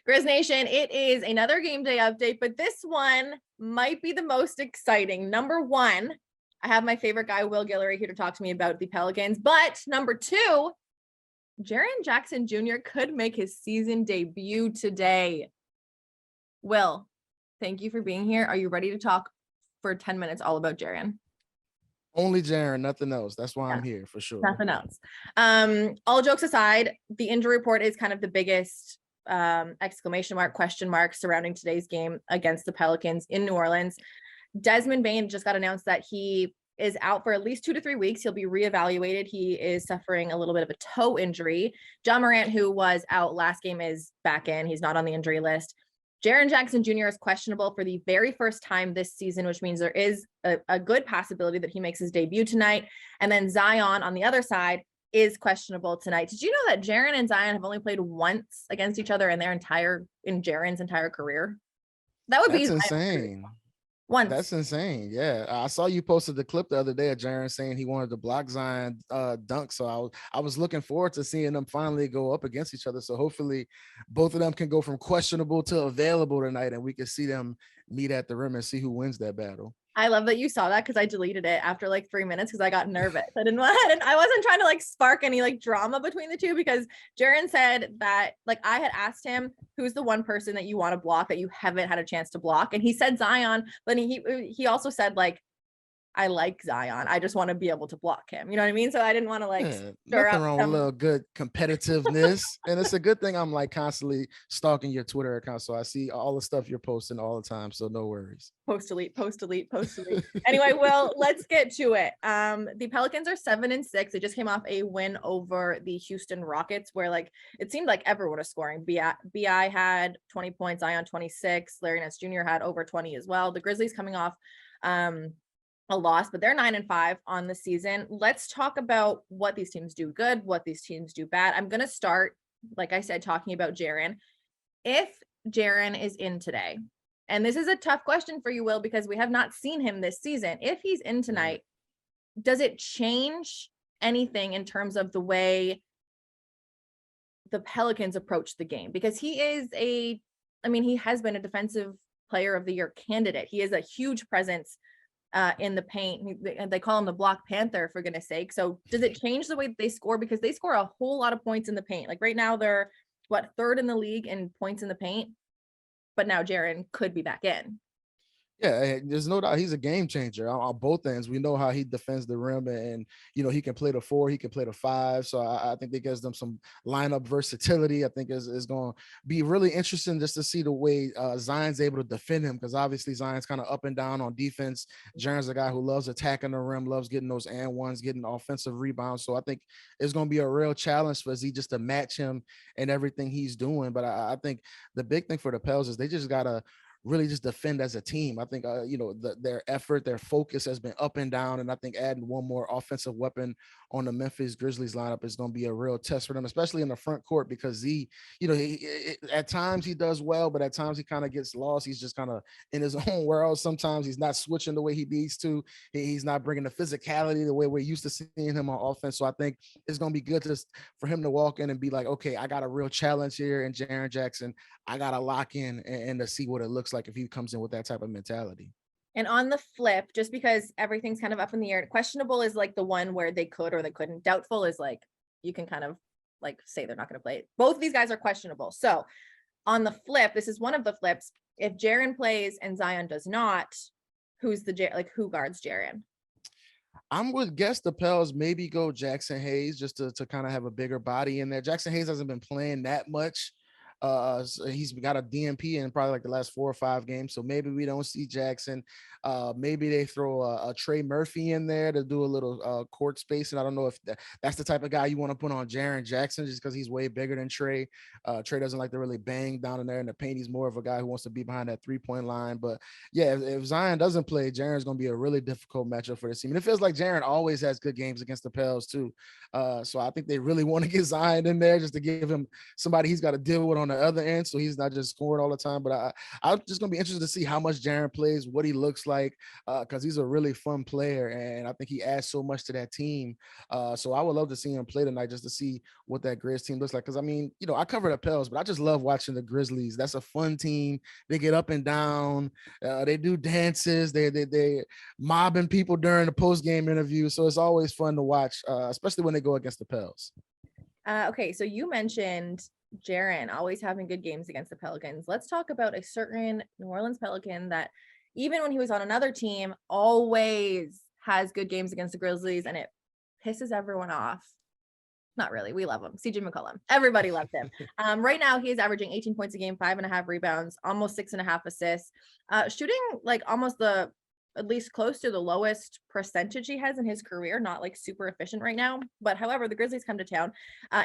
Grizz Nation, it is another game day update, but this one might be the most exciting. Number one, I have my favorite guy, Will Guillory, here to talk to me about the Pelicans. But number two, Jaren Jackson Jr. could make his season debut today. Will, thank you for being here. Are you ready to talk for 10 minutes all about Jaren? Only Jaren, nothing else. That's why I'm here for sure. Nothing else. All jokes aside, the injury report is kind of the biggest exclamation mark, question mark surrounding today's game against the Pelicans in New Orleans. Desmond Bane just got announced that he is out for at least 2 to 3 weeks. He'll be reevaluated. He is suffering a little bit of a toe injury. John Morant, who was out last game, is back in. He's not on the injury list. Jaren Jackson Jr. is questionable for the very first time this season, which means there is a good possibility that he makes his debut tonight. And then Zion on the other side is questionable tonight. Did you know that Jaren and Zion have only played once against each other in Jaren's entire career? That's insane. Once. That's insane. Yeah. I saw you posted the clip the other day of Jaren saying he wanted to block Zion dunk. So I was looking forward to seeing them finally go up against each other. So hopefully both of them can go from questionable to available tonight, and we can see them meet at the rim and see who wins that battle. I love that you saw that, because I deleted it after like 3 minutes because I got nervous. I wasn't trying to like spark any like drama between the two, because Jaren said that, like, I had asked him, who's the one person that you want to block that you haven't had a chance to block, and he said Zion, but he also said, like, I like Zion, I just want to be able to block him. You know what I mean? So I didn't want to like nothing wrong with a little good competitiveness. And it's a good thing I'm like constantly stalking your Twitter account, so I see all the stuff you're posting all the time. So no worries. Post delete. Anyway, Will, let's get to it. The Pelicans are 7-6. They just came off a win over the Houston Rockets, where like it seemed like everyone was scoring. BI had 20 points, Zion 26, Larry Nance Jr. had over 20 as well. The Grizzlies coming off a loss, but they're 9-5 on the season. Let's talk about what these teams do good, what these teams do bad. I'm going to start, like I said, talking about Jaren. If Jaren is in today, and this is a tough question for you, Will, because we have not seen him this season. If he's in tonight, does it change anything in terms of the way the Pelicans approach the game? Because he has been a defensive player of the year candidate. He is a huge presence in the paint. They call him the Block Panther, for goodness sake. So does it change the way they score? Because they score a whole lot of points in the paint. Like right now they're third in the league in points in the paint, but now Jaren could be back in. Yeah, there's no doubt he's a game changer on both ends. We know how he defends the rim, and he can play the 4, he can play the 5. So I think that gives them some lineup versatility. I think is going to be really interesting just to see the way Zion's able to defend him, because obviously Zion's kind of up and down on defense. Jaren's a guy who loves attacking the rim, loves getting those and ones, getting offensive rebounds. So I think it's going to be a real challenge for Z just to match him and everything he's doing. But I think the big thing for the Pels is they just got to really just defend as a team. I think, their effort, their focus has been up and down. And I think adding one more offensive weapon on the Memphis Grizzlies lineup is going to be a real test for them, especially in the front court, because he at times he does well, but at times he kind of gets lost. He's just kind of in his own world. Sometimes he's not switching the way he needs to. He's not bringing the physicality the way we're used to seeing him on offense. So I think it's going to be good for him to walk in and be like, okay, I got a real challenge here in Jaren Jackson. I got to lock in and to see what it looks like if he comes in with that type of mentality. And on the flip, just because everything's kind of up in the air, questionable is like the one where they could or they couldn't. Doubtful is like, you can kind of like say they're not going to play it. Both of these guys are questionable. So on the flip, this is one of the flips. If Jaren plays and Zion does not, who guards Jaren? I would guess the Pels maybe go Jackson Hayes just to kind of have a bigger body in there. Jackson Hayes hasn't been playing that much. So he's got a DNP in probably like the last 4 or 5 games. So maybe we don't see Jackson. Maybe they throw a Trey Murphy in there to do a little court spacing. I don't know if that's the type of guy you want to put on Jaren Jackson, just because he's way bigger than Trey. Trey doesn't like to really bang down in there in the paint. He's more of a guy who wants to be behind that 3-point line. But yeah, if Zion doesn't play, Jaren's going to be a really difficult matchup for this team. And it feels like Jaren always has good games against the Pels too. So I think they really want to get Zion in there just to give him somebody he's got to deal with on on the other end, so he's not just scoring all the time. But I'm just gonna be interested to see how much Jaren plays, what he looks like, because he's a really fun player, and I think he adds so much to that team. So I would love to see him play tonight just to see what that Grizz team looks like. Because I mean, I cover the Pels, but I just love watching the Grizzlies. That's a fun team. They get up and down. They do dances. They mobbing people during the post game interview. So it's always fun to watch, especially when they go against the Pels. Okay, so you mentioned Jaren always having good games against the Pelicans. Let's talk about a certain New Orleans Pelican that even when he was on another team, always has good games against the Grizzlies, and it pisses everyone off. Not really. We love him. CJ McCollum. Everybody loves him. Right now, he is averaging 18 points a game, 5.5 rebounds, almost 6.5 assists, shooting like almost at least close to the lowest percentage he has in his career, not like super efficient right now. But however, the Grizzlies come to town.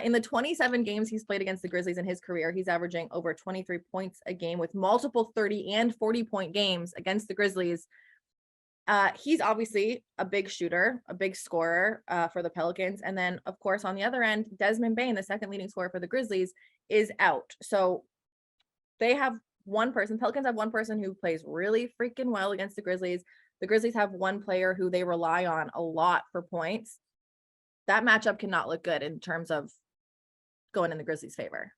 In the 27 games he's played against the Grizzlies in his career, he's averaging over 23 points a game with multiple 30 and 40-point games against the Grizzlies. He's obviously a big shooter, a big scorer for the Pelicans. And then, of course, on the other end, Desmond Bane, the second leading scorer for the Grizzlies, is out. So they have one person, Pelicans have one person who plays really freaking well against the Grizzlies. The Grizzlies have one player who they rely on a lot for points. That matchup cannot look good in terms of going in the Grizzlies' favor.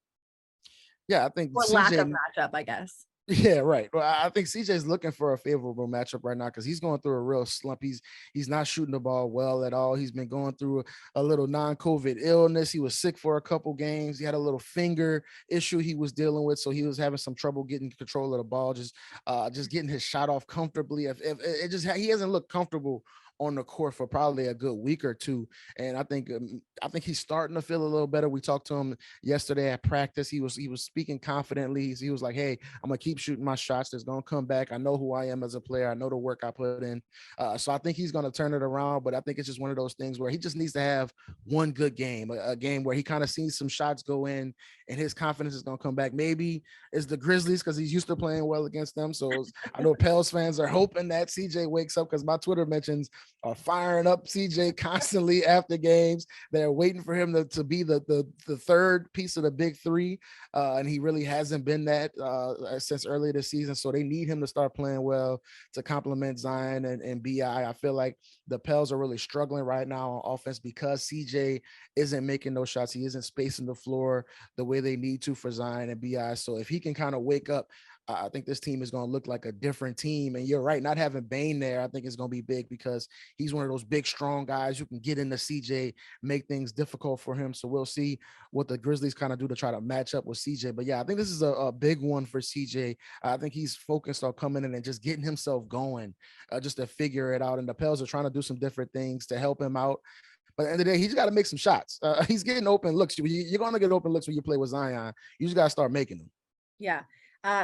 Yeah, I think or lack of matchup, I guess. Yeah, right. Well, I think CJ's looking for a favorable matchup right now because he's going through a real slump. He's not shooting the ball well at all. He's been going through a little non-COVID illness. He was sick for a couple games. He had a little finger issue he was dealing with, so he was having some trouble getting control of the ball, just getting his shot off comfortably. If it just he hasn't looked comfortable on the court for probably a good week or two, and I think he's starting to feel a little better. We talked to him yesterday at practice. He was speaking confidently. He was like, "Hey, I'm gonna keep shooting my shots. There's gonna come back. I know who I am as a player. I know the work I put in. So I think he's gonna turn it around. But I think it's just one of those things where he just needs to have one good game, a game where he kind of sees some shots go in, and his confidence is gonna come back. Maybe it's the Grizzlies because he's used to playing well against them. So I know Pels fans are hoping that CJ wakes up because my Twitter mentions are firing up CJ constantly after games. They're waiting for him to be the third piece of the big three, and he really hasn't been that since earlier this season. So they need him to start playing well to complement Zion and BI. I feel like the Pels are really struggling right now on offense because CJ isn't making those shots. He isn't spacing the floor the way they need to for Zion and BI. So if he can kind of wake up, I think this team is going to look like a different team. And you're right, not having Bane there, I think is going to be big because he's one of those big, strong guys who can get into CJ, make things difficult for him. So we'll see what the Grizzlies kind of do to try to match up with CJ. But yeah, I think this is a big one for CJ. I think he's focused on coming in and just getting himself going, just to figure it out. And the Pels are trying to do some different things to help him out. But at the end of the day, he's got to make some shots. He's getting open looks. You're going to get open looks when you play with Zion. You just got to start making them. Yeah.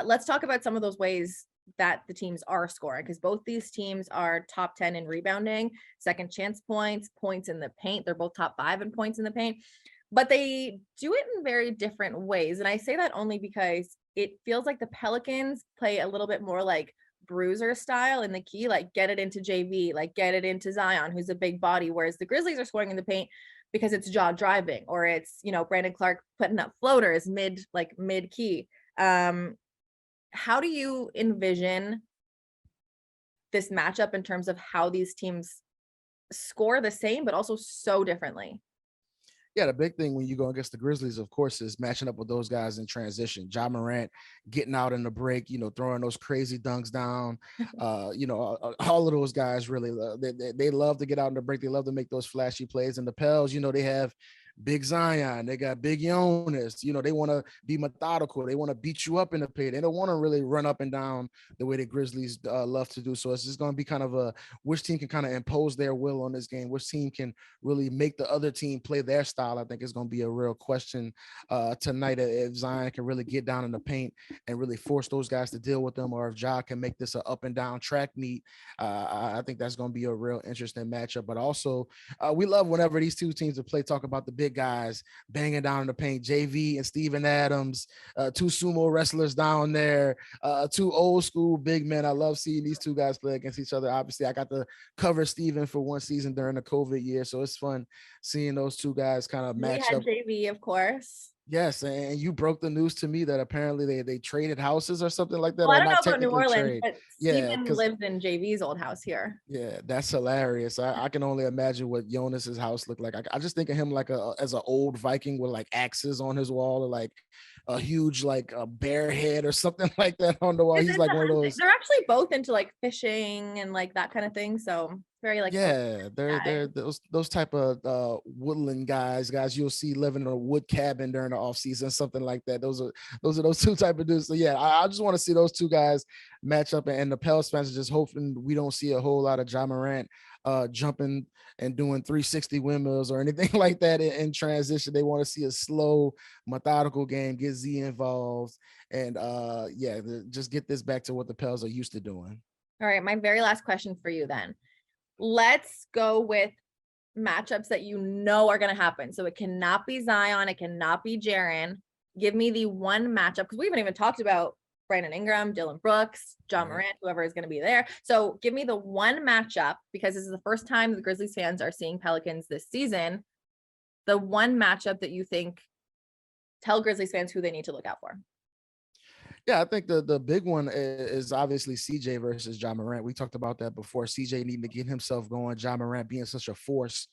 Let's talk about some of those ways that the teams are scoring, because both these teams are top 10 in rebounding, second chance points, points in the paint. They're both top 5 in points in the paint, but they do it in very different ways. And I say that only because it feels like the Pelicans play a little bit more like bruiser style in the key, like get it into JV, like get it into Zion, who's a big body, whereas the Grizzlies are scoring in the paint because it's jaw driving, or it's, Brandon Clark putting up floaters mid key. How do you envision this matchup in terms of how these teams score the same, but also so differently? Yeah, the big thing when you go against the Grizzlies, of course, is matching up with those guys in transition. Ja Morant getting out in the break, throwing those crazy dunks down. All of those guys really they love to get out in the break. They love to make those flashy plays. And the Pels, they have big Zion, they got big Jonas, they want to be methodical, they want to beat you up in the paint, they don't want to really run up and down the way the Grizzlies love to do. So it's just going to be kind of a which team can kind of impose their will on this game, which team can really make the other team play their style. I think is going to be a real question tonight, if Zion can really get down in the paint and really force those guys to deal with them, or if Ja can make this an up and down track meet. I think that's going to be a real interesting matchup. But also we love whenever these two teams talk about the big guys banging down in the paint. JV and Steven Adams, two sumo wrestlers down there, two old school big men. I love seeing these two guys play against each other. Obviously, I got to cover Steven for one season during the COVID year, so it's fun seeing those two guys kind of match up. JV, of course. Yes, and you broke the news to me that apparently they traded houses or something like that, Well, I or don't know not about New technically Orleans, trade. but Yeah, Steven because lives in JV's old house here. yeah, that's hilarious. I can only imagine what Jonas's house looked like. I just think of him like as an old Viking with like axes on his wall, or like a huge like a bear head or something like that on the wall. It's He's like into one of hunting. those. They're actually both into like fishing and like that kind of thing. So very like Yeah, guy. they're those type of woodland guys you'll see living in a wood cabin during the off season, something like that. Those two type of dudes. So yeah, I just want to see those two guys match up, and the Pels fans are just hoping we don't see a whole lot of Ja Morant jumping and doing 360 windmills or anything like that in transition. They want to see a slow, methodical game, get Z involved, and just get this back to what the Pels are used to doing. All right, my very last question for you then. Let's go with matchups that you know are going to happen. So it cannot be Zion. It cannot be Jaren. Give me the one matchup, because we haven't even talked about Brandon Ingram, Dylan Brooks, John Morant, whoever is going to be there. So give me the one matchup, because this is the first time the Grizzlies fans are seeing Pelicans this season. The one matchup that you think, tell Grizzlies fans who they need to look out for. Yeah, I think the big one is obviously CJ versus Ja Morant. We talked about that before. CJ needing to get himself going. Ja Morant being such a force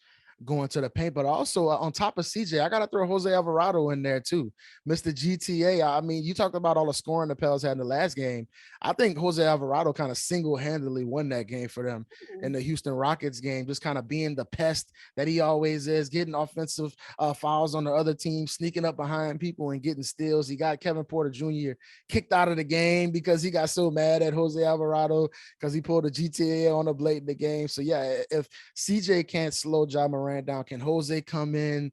going to the paint, but also on top of CJ, I gotta throw Jose Alvarado in there too, Mr. GTA. I mean, you talked about all the scoring the Pels had in the last game. I think Jose Alvarado kind of single-handedly won that game for them in the Houston Rockets game, just kind of being the pest that he always is, getting offensive fouls on the other team, sneaking up behind people and getting steals. He got Kevin Porter Jr. kicked out of the game because he got so mad at Jose Alvarado because he pulled a GTA on him late in the game. So yeah, if CJ can't slow Ja Morant down, can Jose come in,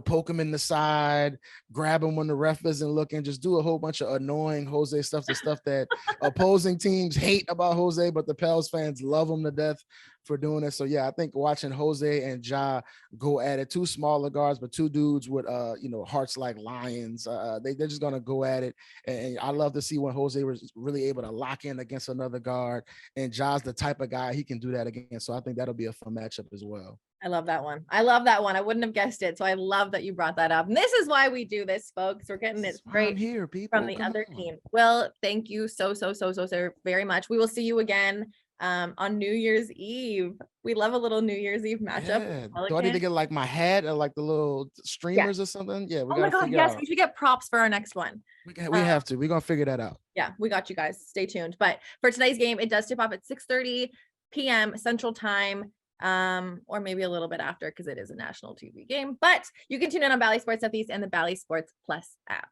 poke him in the side, grab him when the ref isn't looking, just do a whole bunch of annoying Jose stuff, the stuff that opposing teams hate about Jose, but the Pels fans love him to death for doing it. So yeah, I think watching Jose and Ja go at it, two smaller guards, but two dudes with hearts like lions. They're just gonna go at it. And I love to see when Jose was really able to lock in against another guard, and Ja's the type of guy he can do that again. So I think that'll be a fun matchup as well. I love that one. I love that one. I wouldn't have guessed it. So I love that you brought that up. And this is why we do this, folks. We're getting it straight here, people, from the other team. Well, thank you so very much. We will see you again on New Year's Eve. We love a little New Year's Eve matchup. Yeah. Do I need to get like my hat or like the little streamers or something? Yeah, we gotta figure out. We should get props for our next one. We have to. We're gonna figure that out. Yeah, we got you guys. Stay tuned. But for tonight's game, it does tip off at 6:30 p.m. Central Time. Or maybe a little bit after, because it is a national TV game. But you can tune in on Bally Sports Southeast and the Bally Sports Plus app.